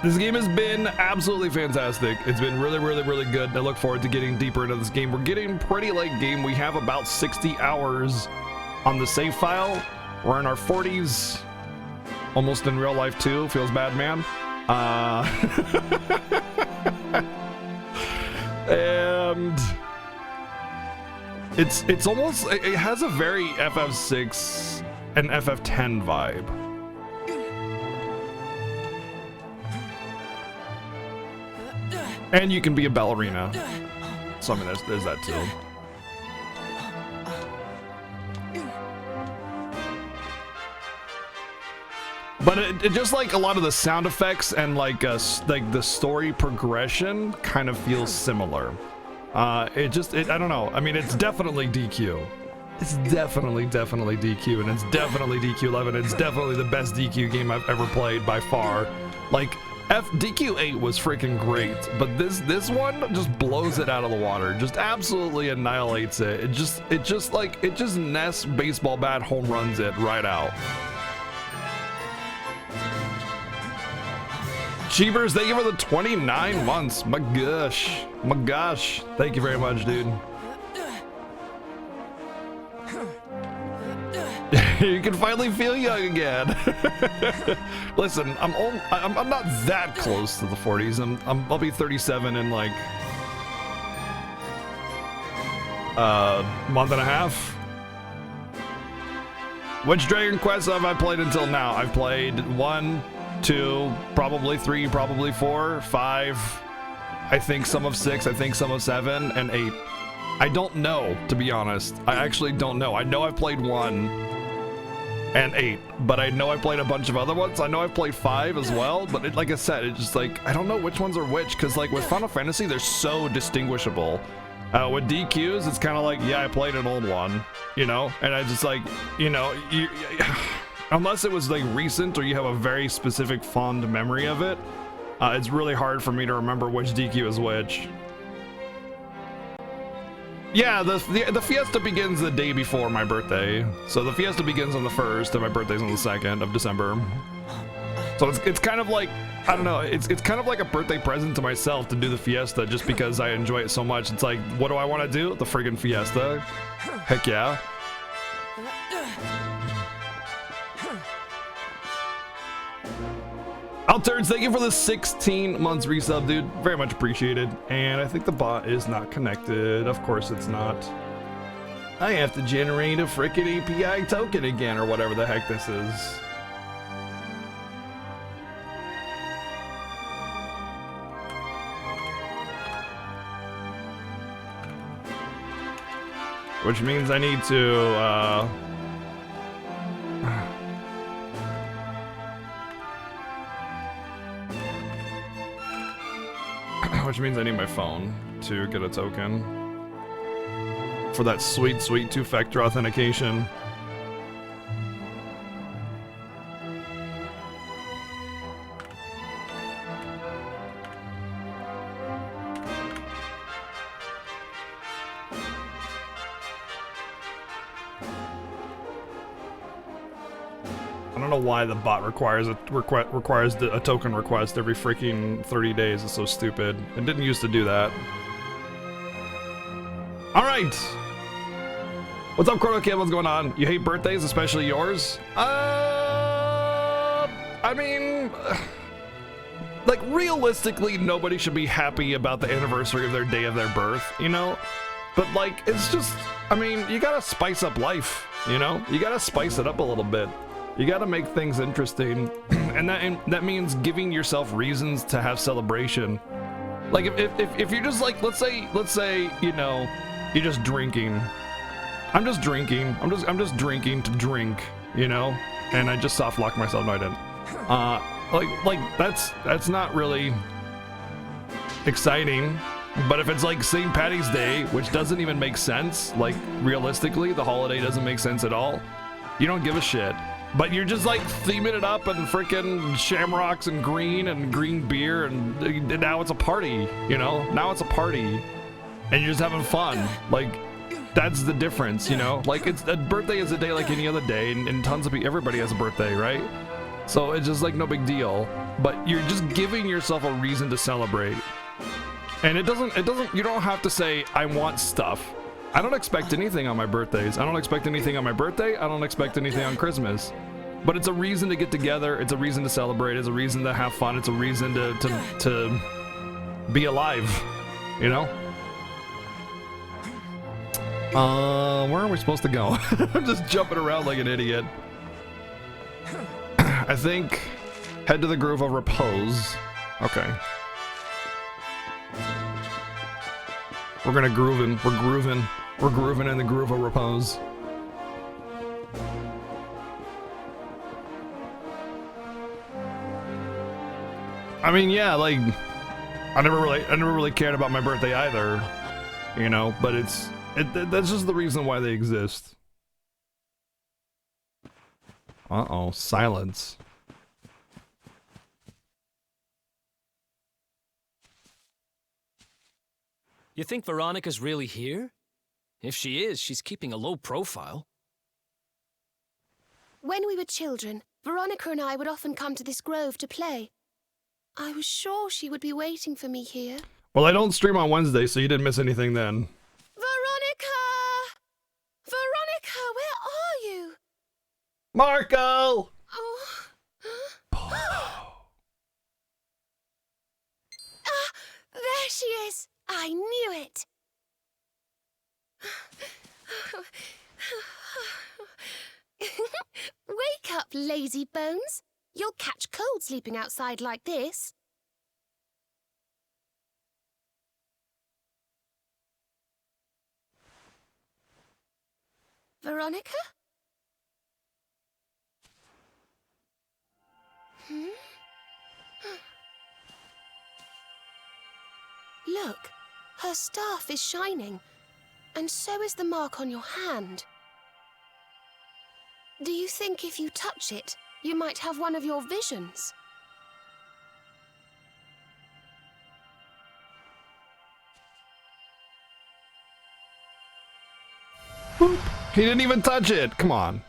This game has been absolutely fantastic. It's been really, really, really good. I look forward to getting deeper into this game. We're getting pretty late game. We have about 60 hours on the save file. We're in our 40s, almost in real life too. Feels bad, man. And it's almost, it has a very FF6 and FF10 vibe. And you can be a ballerina. So I mean, there's that too. But it just like a lot of the sound effects and like the story progression kind of feels similar. I don't know. I mean, it's definitely DQ. It's definitely DQ, and it's definitely DQ11. It's definitely the best DQ game I've ever played by far. Like DQ8 was freaking great, but this one just blows it out of the water. Just absolutely annihilates it. It just nests baseball bat home runs it right out. Cheevers, thank you for the 29 months. My gosh. Thank you very much, dude. You can finally feel young again. Listen, I'm not that close to the 40s. I'll be 37 in like a month and a half. Which Dragon Quest have I played until now? I've played 1, 2, probably 3, probably 4, 5. I think some of 6. I think some of 7 and 8. I don't know, to be honest. I actually don't know. I know I've played 1 and 8, but I know I played a bunch of other ones. I know I've played 5 as well, but like I said, it's just like I don't know which ones are which, because like with Final Fantasy, they're so distinguishable. With DQs, it's kind of like, yeah, I played an old one, you know, and I just like, you know, unless it was like recent or you have a very specific fond memory of it, it's really hard for me to remember which DQ is which. Yeah, the fiesta begins the day before my birthday. So the fiesta begins on the 1st and my birthday's on the 2nd of December. So it's kind of like, I don't know, it's kind of like a birthday present to myself to do the fiesta just because I enjoy it so much. It's like, what do I want to do? The friggin' fiesta. Heck yeah. Alterns, thank you for the 16 months resub, dude. Very much appreciated. And I think the bot is not connected. Of course it's not. I have to generate a freaking API token again, or whatever the heck this is. Which means I need to, which means I need my phone to get a token for that sweet, sweet two-factor authentication. I don't know why the bot requires a token request every freaking 30 days. It's so stupid. It didn't used to do that. All right. What's up, Chrono Kid? What's going on? You hate birthdays, especially yours? I mean, like realistically, nobody should be happy about the anniversary of their day of their birth, you know? But like, it's just, I mean, you gotta spice up life, you know? You gotta spice it up a little bit. You gotta make things interesting, and that means giving yourself reasons to have celebration. Like if you're just like, let's say, you know, you're just drinking. I'm just drinking to drink, you know, and I just soft locked myself. No, I didn't. Like that's not really exciting. But if it's like St. Paddy's Day, which doesn't even make sense, like realistically, the holiday doesn't make sense at all. You don't give a shit. But you're just like theming it up and freaking shamrocks and green beer, and now it's a party, you know? Now it's a party, and you're just having fun. Like, that's the difference, you know? Like, a birthday is a day like any other day, and tons of people, everybody has a birthday, right? So it's just like no big deal, but you're just giving yourself a reason to celebrate. And it doesn't, you don't have to say, I want stuff. I don't expect anything on my birthdays. I don't expect anything on my birthday. I don't expect anything on Christmas. But it's a reason to get together. It's a reason to celebrate. It's a reason to have fun. It's a reason to be alive, you know? Where are we supposed to go? I'm just jumping around like an idiot. I think head to the Grove of Repose. Okay. We're gonna groovin'. We're grooving. We're grooving in the Grove of Repose. I mean, yeah, like I never really cared about my birthday either, you know. But that's just the reason why they exist. Uh-oh, silence. You think Veronica's really here? If she is, she's keeping a low profile. When we were children, Veronica and I would often come to this grove to play. I was sure she would be waiting for me here. Well, I don't stream on Wednesday, so you didn't miss anything then. Veronica! Veronica, where are you? Marco! Oh. Polo. Ah, there she is. I knew it. Wake up, lazy bones. You'll catch cold sleeping outside like this. Veronica? Look, her staff is shining, and so is the mark on your hand. Do you think if you touch it, you might have one of your visions? Boop. He didn't even touch it. Come on.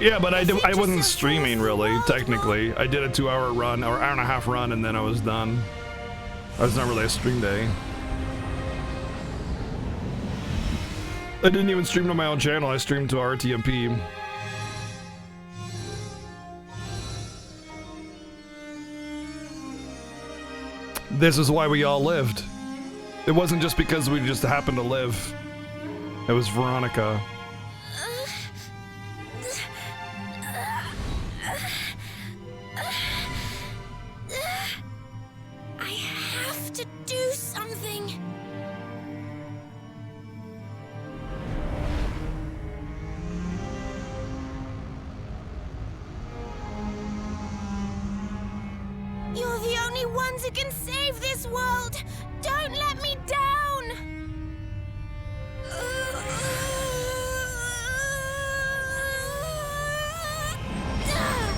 Yeah, but I wasn't streaming really, technically. I did a 2-hour run, or hour and a half run, and then I was done. It was not really a stream day. I didn't even stream to my own channel, I streamed to RTMP. This is why we all lived. It wasn't just because we just happened to live. It was Veronica.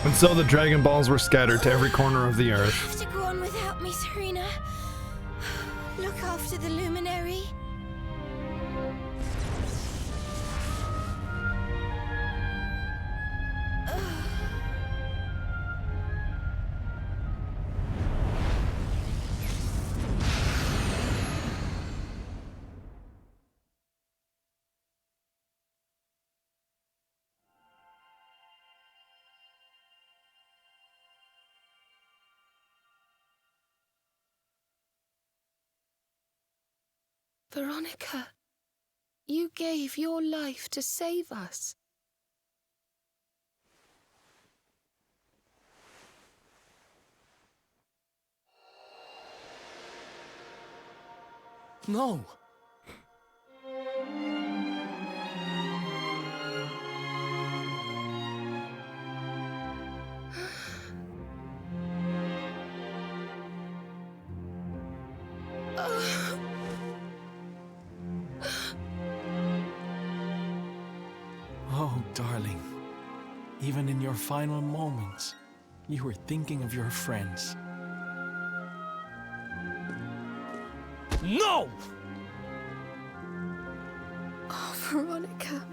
And so the Dragon Balls were scattered to every corner of the earth. You have to go on without me, Serena. Look after the luminary. Veronica, you gave your life to save us. No. Oh, darling. Even in your final moments, you were thinking of your friends. No! Oh, Veronica.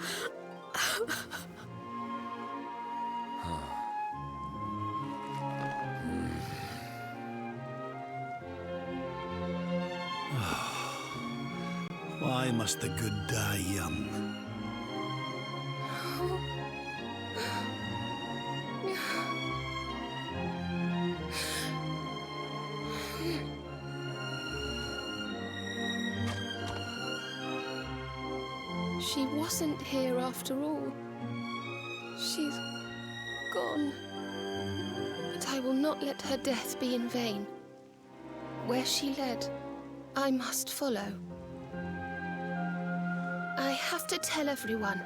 Why must the good die young? She wasn't here after all. She's gone. But I will not let her death be in vain. Where she led, I must follow. I have to tell everyone.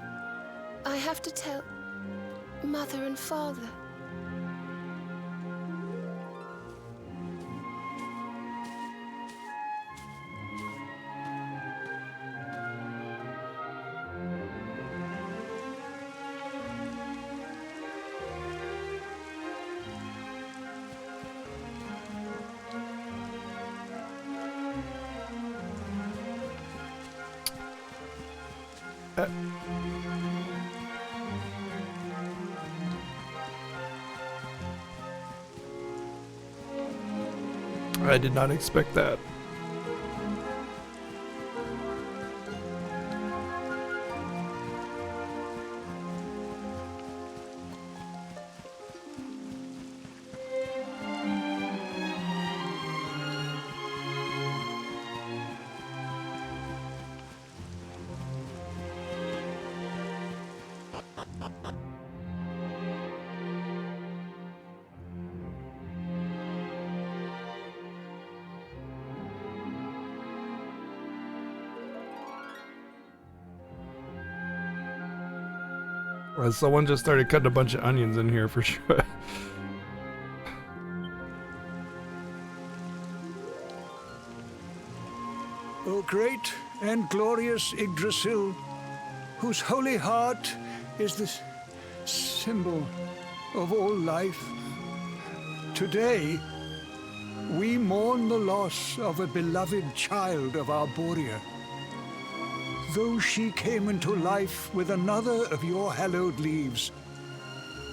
I have to tell Mother and Father. I did not expect that. Well, someone just started cutting a bunch of onions in here for sure. O great and glorious Yggdrasil, whose holy heart is the symbol of all life, today we mourn the loss of a beloved child of Arborea. Though she came into life with another of your hallowed leaves,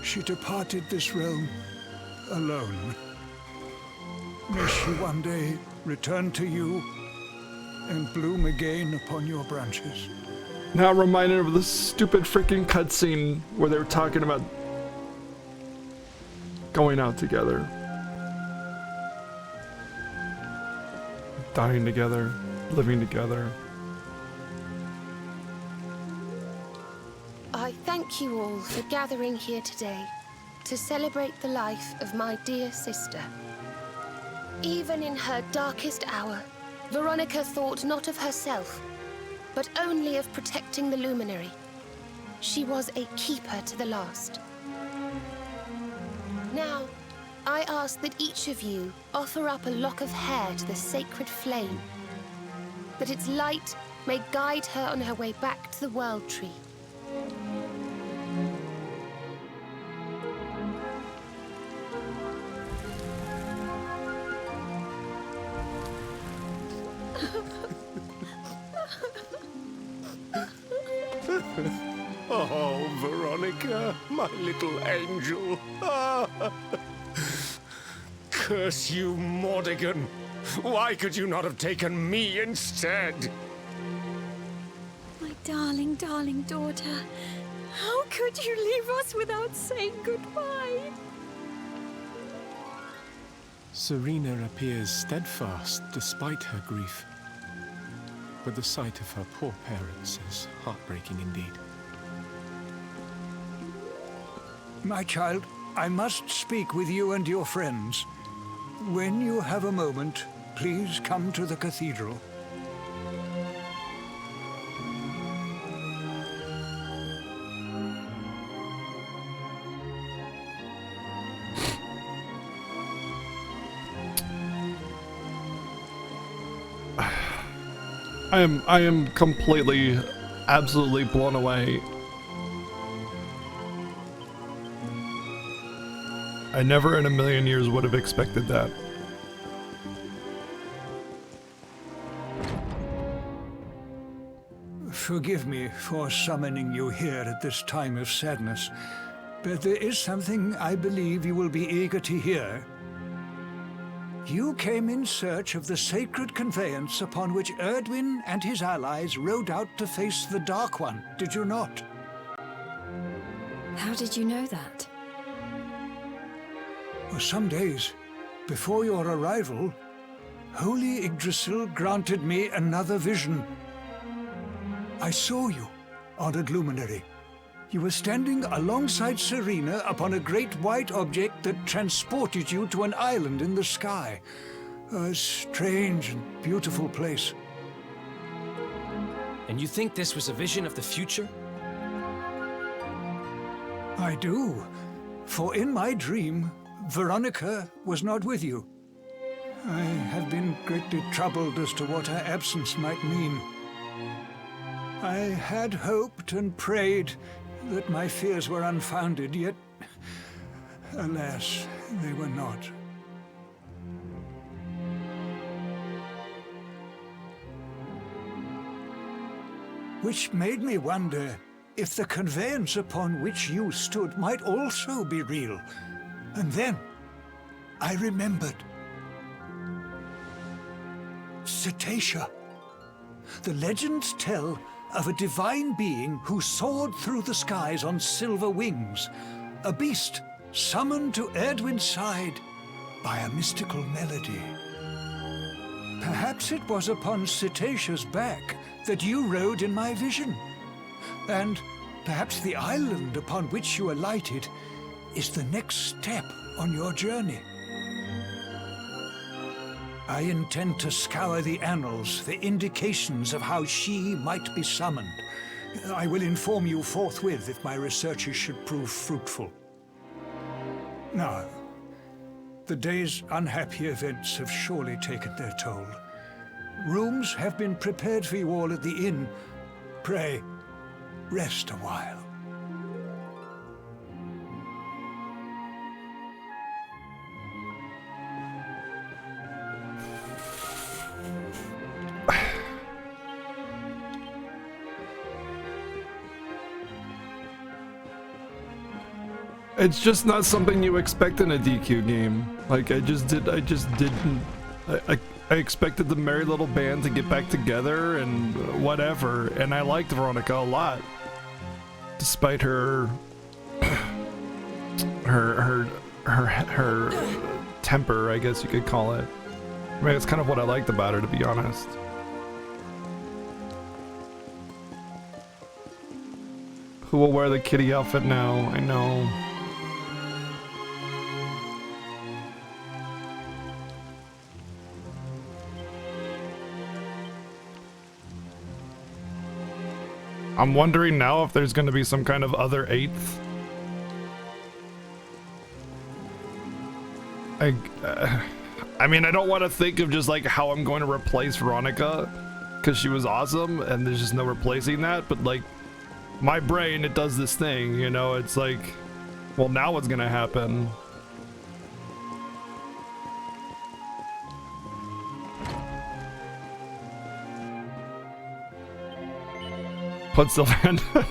she departed this realm alone. May she one day return to you and bloom again upon your branches. Now reminded of the stupid freaking cutscene where they were talking about going out together. Dying together, living together. I thank you all for gathering here today to celebrate the life of my dear sister. Even in her darkest hour, Veronica thought not of herself, but only of protecting the Luminary. She was a keeper to the last. Now, I ask that each of you offer up a lock of hair to the sacred flame, that its light may guide her on her way back to the World Tree. Oh, Veronica, my little angel. Curse you, Mordegon. Why could you not have taken me instead? My darling, darling daughter. How could you leave us without saying goodbye? Serena appears steadfast despite her grief. But the sight of her poor parents is heartbreaking indeed. My child, I must speak with you and your friends. When you have a moment, please come to the cathedral. I am completely, absolutely blown away I never in a million years would have expected that. Forgive me for summoning you here at this time of sadness, but there is something I believe you will be eager to hear. You came in search of the sacred conveyance upon which Erdwin and his allies rode out to face the Dark One, did you not? How did you know that? For some days before your arrival, Holy Yggdrasil granted me another vision. I saw you, Honored Luminary. You were standing alongside Serena upon a great white object that transported you to an island in the sky. A strange and beautiful place. And you think this was a vision of the future? I do, for in my dream, Veronica was not with you. I have been greatly troubled as to what her absence might mean. I had hoped and prayed that my fears were unfounded, yet, alas, they were not. Which made me wonder if the conveyance upon which you stood might also be real. And then I remembered. Cetacea. The legends tell of a divine being who soared through the skies on silver wings, a beast summoned to Erdwin's side by a mystical melody. Perhaps it was upon Cetacea's back that you rode in my vision, and perhaps the island upon which you alighted is the next step on your journey. I intend to scour the annals for indications of how she might be summoned. I will inform you forthwith if my researches should prove fruitful. Now, the day's unhappy events have surely taken their toll. Rooms have been prepared for you all at the inn. Pray, rest a while. It's just not something you expect in a DQ game. Like, I just didn't. I expected the merry little band to get back together and whatever, and I liked Veronica a lot. Despite her temper, I guess you could call it. I mean, it's kind of what I liked about her, to be honest. Who will wear the kitty outfit now? I know. I'm wondering now if there's going to be some kind of other 8th. I mean, I don't want to think of just like how I'm going to replace Veronica, because she was awesome and there's just no replacing that, but like my brain, it does this thing, you know. It's like, well, now what's gonna happen? Put Sylvander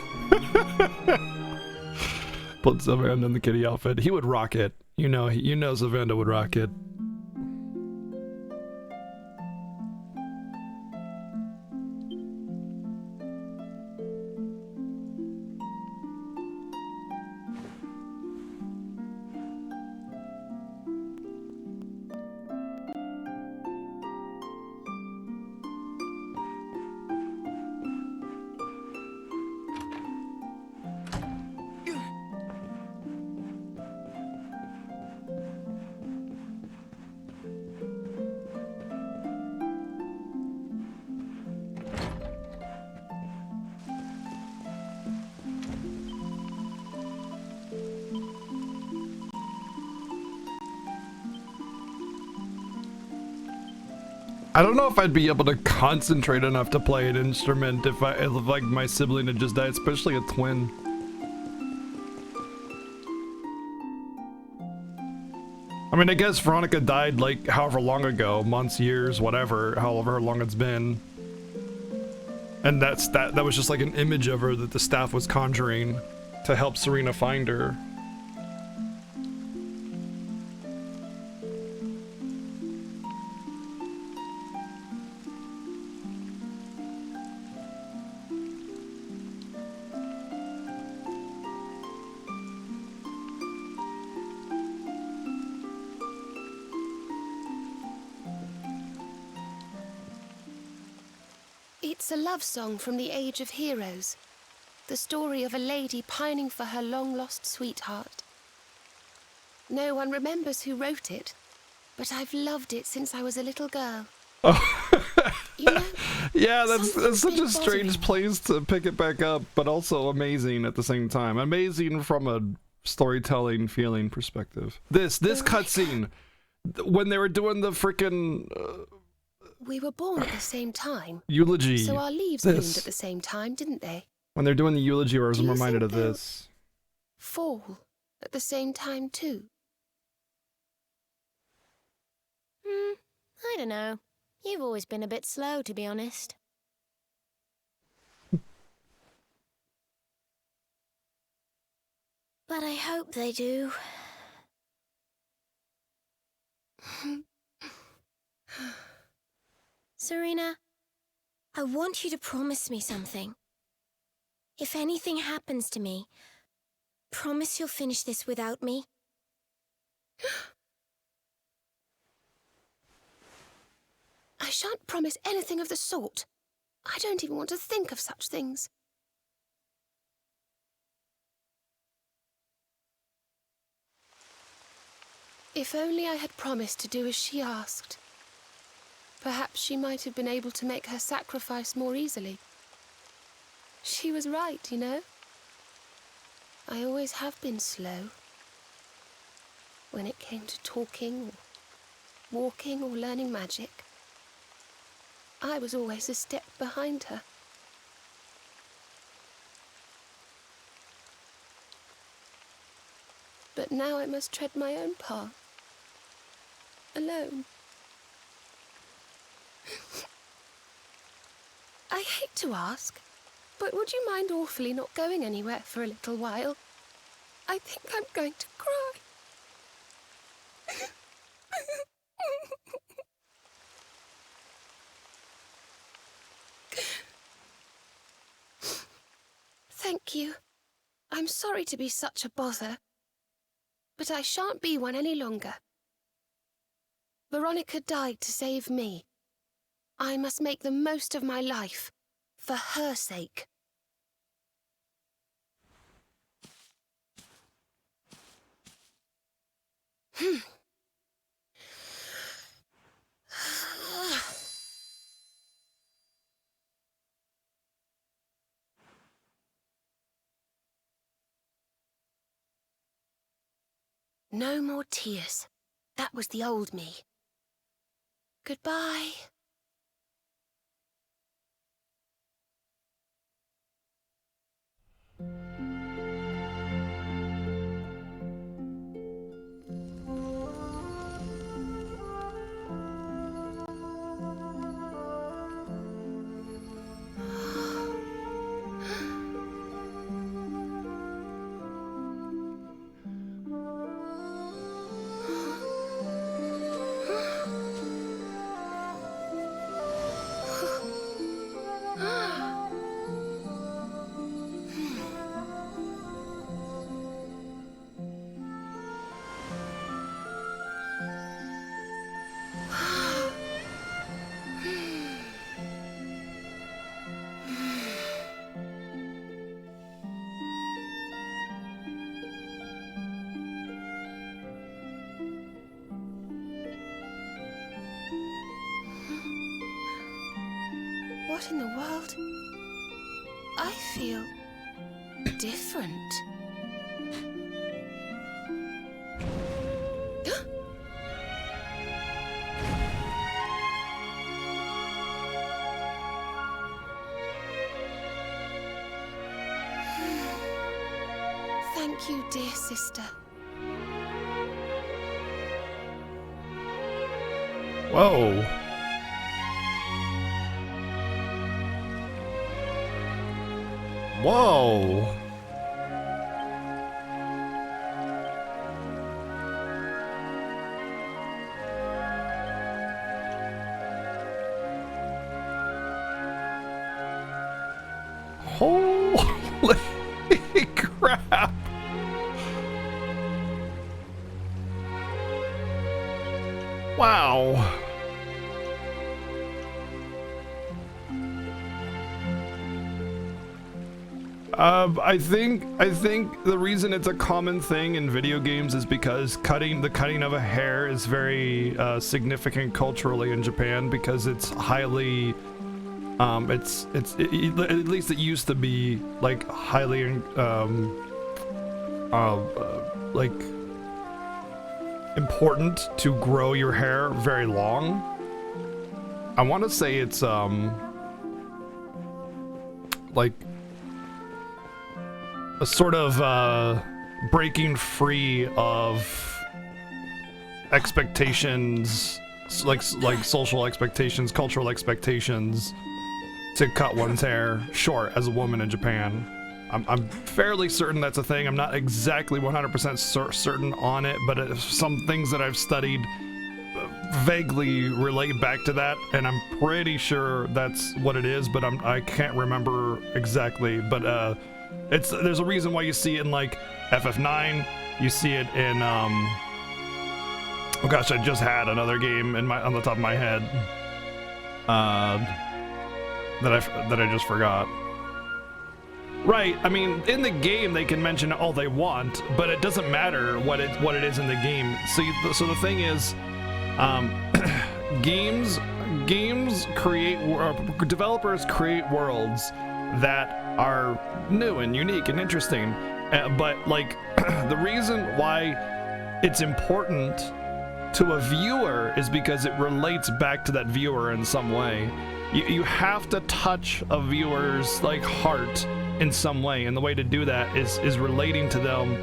put Sylvander in the kitty outfit. He would rock it. You know Sylvander would rock it. I don't know if I'd be able to concentrate enough to play an instrument if like my sibling had just died, especially a twin. I mean, I guess Veronica died like however long ago, months, years, whatever, however long it's been. And that was just like an image of her that the staff was conjuring to help Serena find her. It's a love song from the Age of Heroes. The story of a lady pining for her long-lost sweetheart. No one remembers who wrote it, but I've loved it since I was a little girl. You know, yeah, that's such a strange bothering. place to pick it back up, but also amazing at the same time. Amazing from a storytelling feeling perspective. This cutscene, when they were doing the freaking We were born at the same time, eulogy. so our leaves bloomed at the same time, didn't they? When they're doing the eulogy, I was Do you reminded think of they'll this. Fall at the same time too? I don't know. You've always been a bit slow, to be honest. But I hope they do. Serena, I want you to promise me something. If anything happens to me, promise you'll finish this without me. I shan't promise anything of the sort. I don't even want to think of such things. If only I had promised to do as she asked. Perhaps she might have been able to make her sacrifice more easily. She was right, you know. I always have been slow. When it came to talking, or walking, or learning magic, I was always a step behind her. But now I must tread my own path. Alone. I hate to ask, but would you mind awfully not going anywhere for a little while? I think I'm going to cry. Thank you. I'm sorry to be such a bother, but I shan't be one any longer. Veronica died to save me. I must make the most of my life, for her sake. No more tears. That was the old me. Goodbye. What in the world? I feel different. Thank you, dear sister. Whoa. Whoa. Holy crap. Wow. I think the reason it's a common thing in video games is because the cutting of a hair is very significant culturally in Japan, because it's highly at least it used to be like highly like important to grow your hair very long. I want to say it's like a sort of breaking free of expectations, like social expectations, cultural expectations, to cut one's hair short as a woman in Japan. I'm fairly certain that's a thing. I'm not exactly 100% certain on it, but some things that I've studied vaguely relate back to that, and I'm pretty sure that's what it is, but I can't remember exactly. But there's a reason why you see it in like FF9. You see it in oh gosh, I just had another game on the top of my head that I just forgot. Right, I mean, in the game they can mention all they want, but it doesn't matter what it is in the game. So the thing is, games create, developers create worlds that are new and unique and interesting, but like the reason why it's important to a viewer is because it relates back to that viewer in some way. You have to touch a viewer's like heart in some way, and the way to do that is relating to them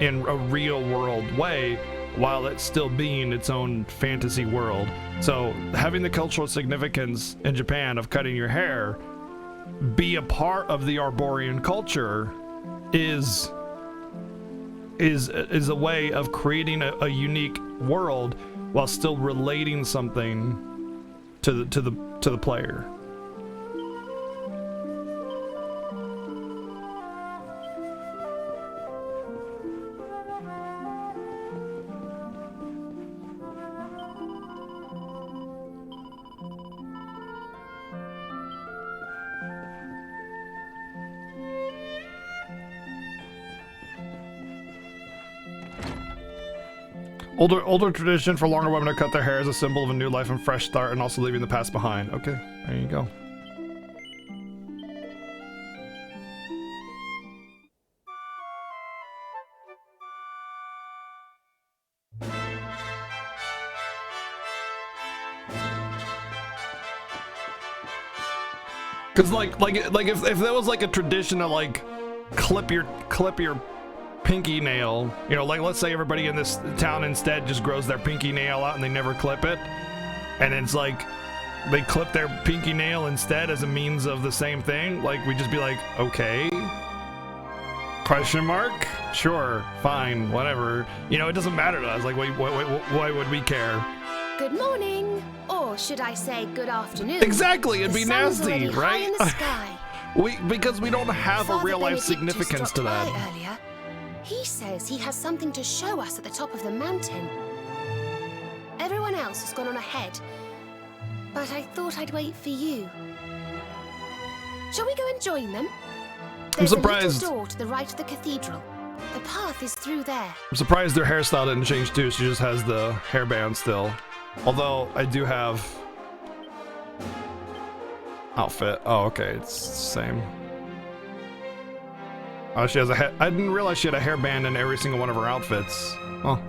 in a real world way, while it's still being its own fantasy world. So having the cultural significance in Japan of cutting your hair be a part of the Arborian culture is a way of creating a unique world while still relating something to the player. Older tradition for longer women to cut their hair as a symbol of a new life and fresh start, and also leaving the past behind. Okay, there you go. Cause like if there was like a tradition to like clip your pinky nail, you know, like let's say everybody in this town instead just grows their pinky nail out and they never clip it, and it's like they clip their pinky nail instead as a means of the same thing, like we'd just be like, okay, question mark, sure, fine, whatever, you know, it doesn't matter to us, like why would we care? Good morning, or should I say good afternoon? Exactly, it'd be The sun's nasty, already high right? in the sky. Because we don't have a real life significance to that. Earlier. He says he has something to show us at the top of the mountain. Everyone else has gone on ahead, but I thought I'd wait for you. Shall we go and join them? There's I'm surprised. a little door to the right of the cathedral. The path is through there. I'm surprised their hairstyle didn't change too. She just has the hairband still. Although I do have outfit. Oh, okay, it's the same. Oh, she has I didn't realize she had a hairband in every single one of her outfits. Oh.